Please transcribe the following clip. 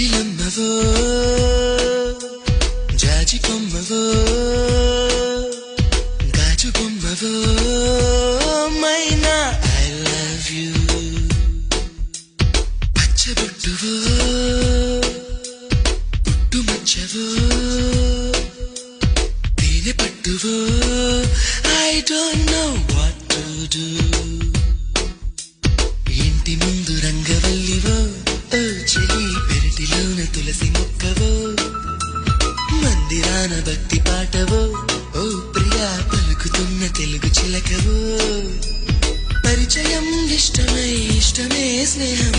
జాబిలమ్మవో జాజి కొమ్మవో గాజు బొమ్మవో మైనా ఐ లవ్ యూ పచ్చబొట్టువో పుట్టు మచ్చవో తేనె పట్టువో I don't know what to do ఇంటి ముందు రంగవల్లివో ఓ చెలి పెరటిలోన తులసి మొక్కవో మందిరాన భక్తి పాటవో ఓ ప్రియా పలుకుతున్న తెలుగు చిలకవో పరిచయం ఇష్టమే స్నేహం